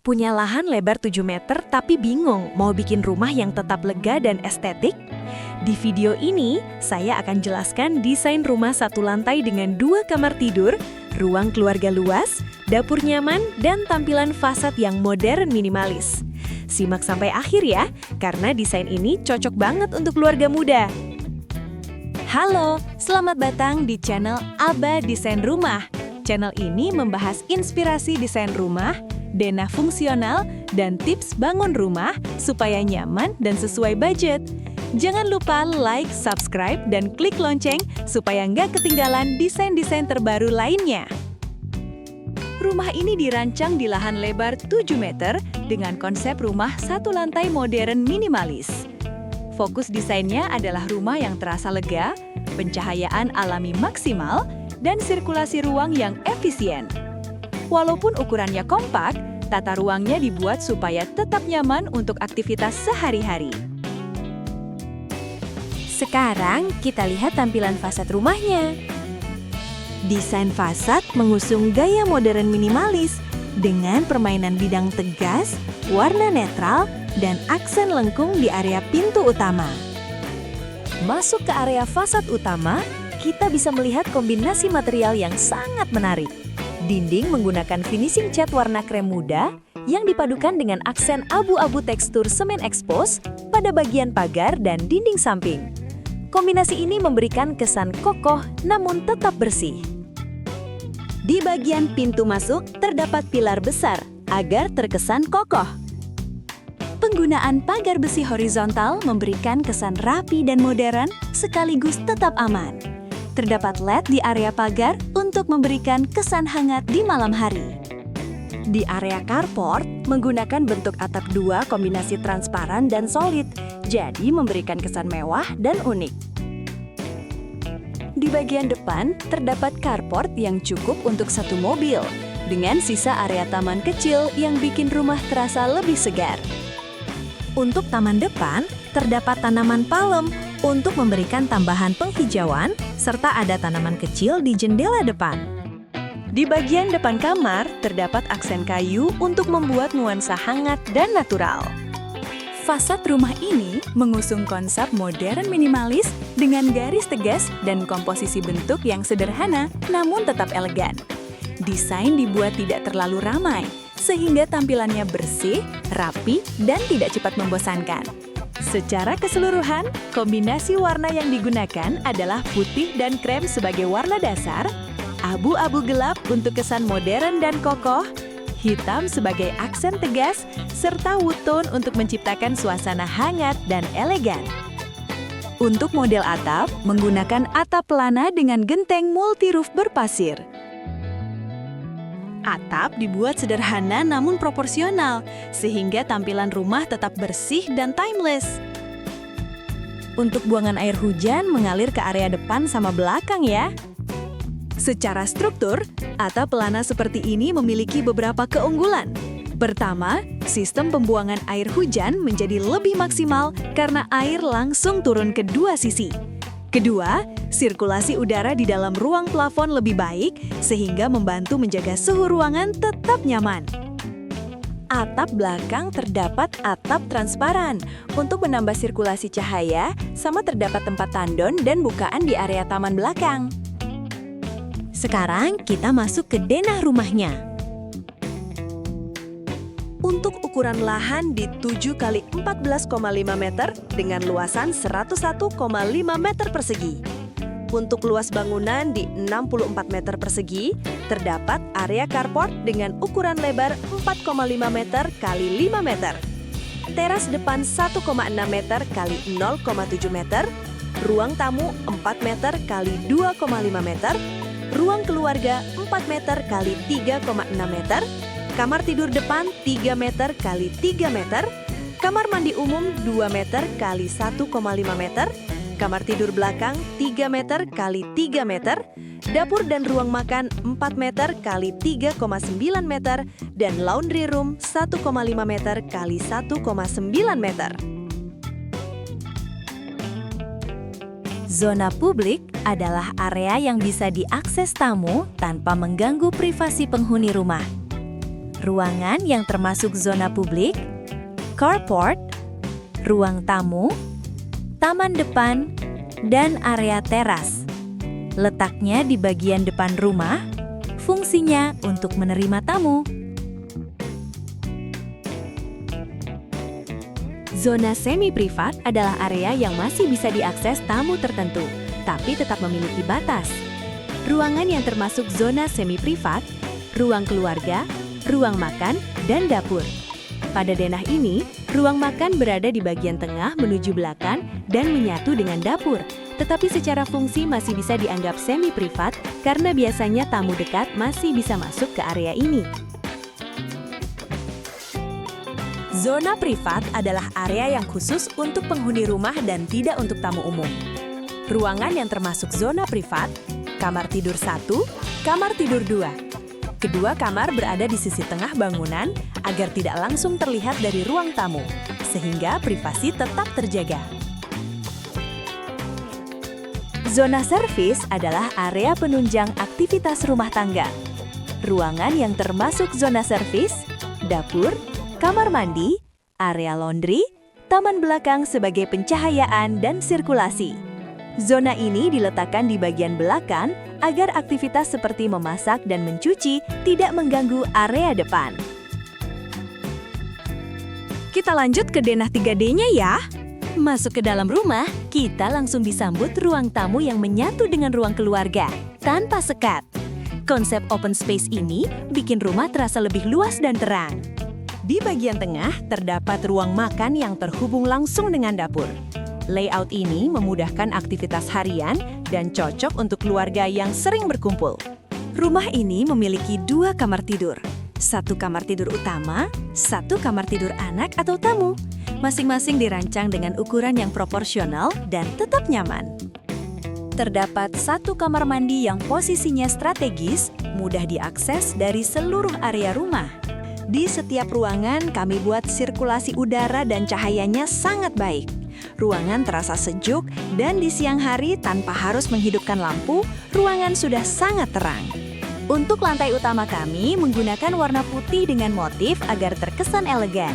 Punya lahan lebar 7 meter tapi bingung mau bikin rumah yang tetap lega dan estetik? Di video ini, saya akan jelaskan desain rumah satu lantai dengan 2 kamar tidur, ruang keluarga luas, dapur nyaman, dan tampilan fasad yang modern minimalis. Simak sampai akhir ya, karena desain ini cocok banget untuk keluarga muda. Halo, selamat datang di channel Aba Desain Rumah. Channel ini membahas inspirasi desain rumah, denah fungsional, dan tips bangun rumah supaya nyaman dan sesuai budget. Jangan lupa like, subscribe, dan klik lonceng supaya nggak ketinggalan desain-desain terbaru lainnya. Rumah ini dirancang di lahan lebar 7 meter dengan konsep rumah satu lantai modern minimalis. Fokus desainnya adalah rumah yang terasa lega, pencahayaan alami maksimal, dan sirkulasi ruang yang efisien. Walaupun ukurannya kompak, tata ruangnya dibuat supaya tetap nyaman untuk aktivitas sehari-hari. Sekarang kita lihat tampilan fasad rumahnya. Desain fasad mengusung gaya modern minimalis dengan permainan bidang tegas, warna netral, dan aksen lengkung di area pintu utama. Masuk ke area fasad utama, kita bisa melihat kombinasi material yang sangat menarik. Dinding menggunakan finishing cat warna krem muda yang dipadukan dengan aksen abu-abu tekstur semen expose pada bagian pagar dan dinding samping. Kombinasi ini memberikan kesan kokoh namun tetap bersih. Di bagian pintu masuk terdapat pilar besar agar terkesan kokoh. Penggunaan pagar besi horizontal memberikan kesan rapi dan modern sekaligus tetap aman. Terdapat LED di area pagar untuk memberikan kesan hangat di malam hari. Di area carport, menggunakan bentuk atap 2 kombinasi transparan dan solid, jadi memberikan kesan mewah dan unik. Di bagian depan, terdapat carport yang cukup untuk satu mobil, dengan sisa area taman kecil yang bikin rumah terasa lebih segar. Untuk taman depan, terdapat tanaman palem untuk memberikan tambahan penghijauan, serta ada tanaman kecil di jendela depan. Di bagian depan kamar, terdapat aksen kayu untuk membuat nuansa hangat dan natural. Fasad rumah ini mengusung konsep modern minimalis dengan garis tegas dan komposisi bentuk yang sederhana namun tetap elegan. Desain dibuat tidak terlalu ramai, sehingga tampilannya bersih, rapi, dan tidak cepat membosankan. Secara keseluruhan, kombinasi warna yang digunakan adalah putih dan krem sebagai warna dasar, abu-abu gelap untuk kesan modern dan kokoh, hitam sebagai aksen tegas, serta wood tone untuk menciptakan suasana hangat dan elegan. Untuk model atap, menggunakan atap pelana dengan genteng multi-roof berpasir. Atap dibuat sederhana namun proporsional, sehingga tampilan rumah tetap bersih dan timeless. Untuk buangan air hujan mengalir ke area depan sama belakang ya. Secara struktur, atap pelana seperti ini memiliki beberapa keunggulan. Pertama, sistem pembuangan air hujan menjadi lebih maksimal karena air langsung turun ke dua sisi. Kedua, sirkulasi udara di dalam ruang plafon lebih baik sehingga membantu menjaga suhu ruangan tetap nyaman. Atap belakang terdapat atap transparan untuk menambah sirkulasi cahaya, sama terdapat tempat tandon dan bukaan di area taman belakang. Sekarang kita masuk ke denah rumahnya. Untuk ukuran lahan di 7 x 14,5 meter dengan luasan 101,5 meter persegi. Untuk luas bangunan di 64 meter persegi, terdapat area carport dengan ukuran lebar 4,5 meter x 5 meter. Teras depan 1,6 meter x 0,7 meter, ruang tamu 4 meter x 2,5 meter, ruang keluarga 4 meter x 3,6 meter, kamar tidur depan 3 meter x 3 meter, kamar mandi umum 2 meter x 1,5 meter, kamar tidur belakang 3 meter x 3 meter, dapur dan ruang makan 4 meter x 3,9 meter, dan laundry room 1,5 meter x 1,9 meter. Zona publik adalah area yang bisa diakses tamu tanpa mengganggu privasi penghuni rumah. ruangan yang termasuk zona publik, carport, ruang tamu, taman depan, dan area teras. Letaknya di bagian depan rumah, fungsinya untuk menerima tamu. Zona semi-privat adalah area yang masih bisa diakses tamu tertentu, tapi tetap memiliki batas. Ruangan yang termasuk zona semi-privat, ruang keluarga, ruang makan, dan dapur. Pada denah ini, ruang makan berada di bagian tengah menuju belakang dan menyatu dengan dapur, tetapi secara fungsi masih bisa dianggap semi-privat karena biasanya tamu dekat masih bisa masuk ke area ini. Zona privat adalah area yang khusus untuk penghuni rumah dan tidak untuk tamu umum. Ruangan yang termasuk zona privat, kamar tidur 1, kamar tidur 2. Kedua kamar berada di sisi tengah bangunan agar tidak langsung terlihat dari ruang tamu, sehingga privasi tetap terjaga. Zona servis adalah area penunjang aktivitas rumah tangga. Ruangan yang termasuk zona servis, dapur, kamar mandi, area laundry, taman belakang sebagai pencahayaan dan sirkulasi. Zona ini diletakkan di bagian belakang agar aktivitas seperti memasak dan mencuci tidak mengganggu area depan. Kita lanjut ke denah 3D-nya ya. Masuk ke dalam rumah, kita langsung disambut ruang tamu yang menyatu dengan ruang keluarga, tanpa sekat. Konsep open space ini bikin rumah terasa lebih luas dan terang. Di bagian tengah, terdapat ruang makan yang terhubung langsung dengan dapur. Layout ini memudahkan aktivitas harian dan cocok untuk keluarga yang sering berkumpul. Rumah ini memiliki 2 kamar tidur. 1 kamar tidur utama, 1 kamar tidur anak atau tamu. Masing-masing dirancang dengan ukuran yang proporsional dan tetap nyaman. Terdapat 1 kamar mandi yang posisinya strategis, mudah diakses dari seluruh area rumah. Di setiap ruangan, kami buat sirkulasi udara dan cahayanya sangat baik. Ruangan terasa sejuk dan di siang hari tanpa harus menghidupkan lampu, ruangan sudah sangat terang. Untuk lantai utama kami menggunakan warna putih dengan motif agar terkesan elegan.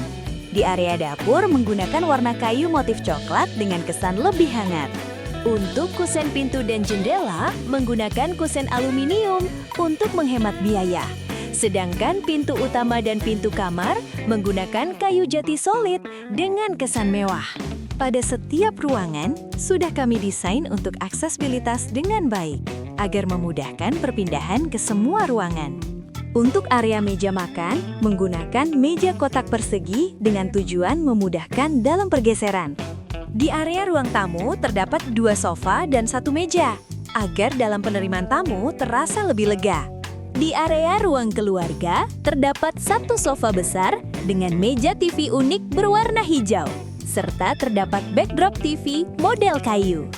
Di area dapur menggunakan warna kayu motif coklat dengan kesan lebih hangat. Untuk kusen pintu dan jendela menggunakan kusen aluminium untuk menghemat biaya. Sedangkan pintu utama dan pintu kamar menggunakan kayu jati solid dengan kesan mewah. Pada setiap ruangan, sudah kami desain untuk aksesibilitas dengan baik, agar memudahkan perpindahan ke semua ruangan. Untuk area meja makan, menggunakan meja kotak persegi dengan tujuan memudahkan dalam pergeseran. Di area ruang tamu terdapat 2 sofa dan 1 meja, agar dalam penerimaan tamu terasa lebih lega. Di area ruang keluarga, terdapat 1 sofa besar dengan meja TV unik berwarna hijau, serta terdapat backdrop TV model kayu.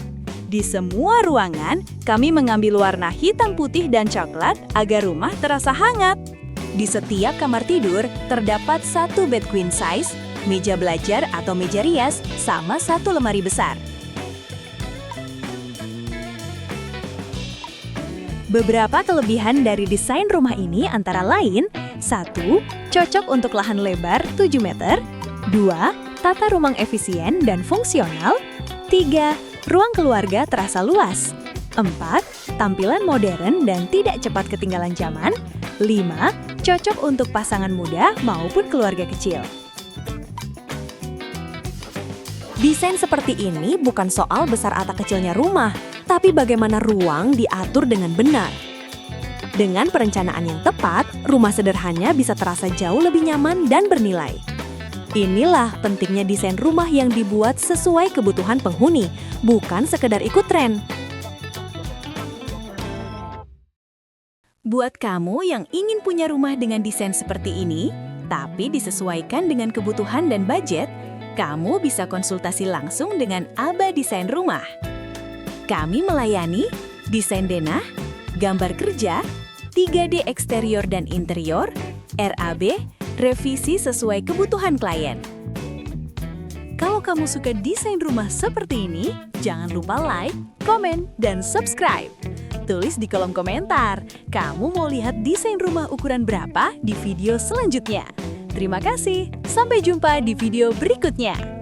Di semua ruangan, kami mengambil warna hitam putih dan coklat agar rumah terasa hangat. Di setiap kamar tidur, terdapat 1 bed queen size, meja belajar atau meja rias, sama 1 lemari besar. Beberapa kelebihan dari desain rumah ini antara lain, 1. Cocok untuk lahan lebar 7 meter, 2. Tata ruang efisien dan fungsional, 3. Ruang keluarga terasa luas, 4. Tampilan modern dan tidak cepat ketinggalan zaman, 5. Cocok untuk pasangan muda maupun keluarga kecil. Desain seperti ini bukan soal besar atau kecilnya rumah, tapi bagaimana ruang diatur dengan benar. Dengan perencanaan yang tepat, rumah sederhana bisa terasa jauh lebih nyaman dan bernilai. Inilah pentingnya desain rumah yang dibuat sesuai kebutuhan penghuni, bukan sekedar ikut tren. Buat kamu yang ingin punya rumah dengan desain seperti ini, tapi disesuaikan dengan kebutuhan dan budget, kamu bisa konsultasi langsung dengan Aba Desain Rumah. Kami melayani desain denah, gambar kerja, 3D eksterior dan interior, RAB, revisi sesuai kebutuhan klien. Kalau kamu suka desain rumah seperti ini, jangan lupa like, komen, dan subscribe. Tulis di kolom komentar, kamu mau lihat desain rumah ukuran berapa di video selanjutnya. Terima kasih, sampai jumpa di video berikutnya.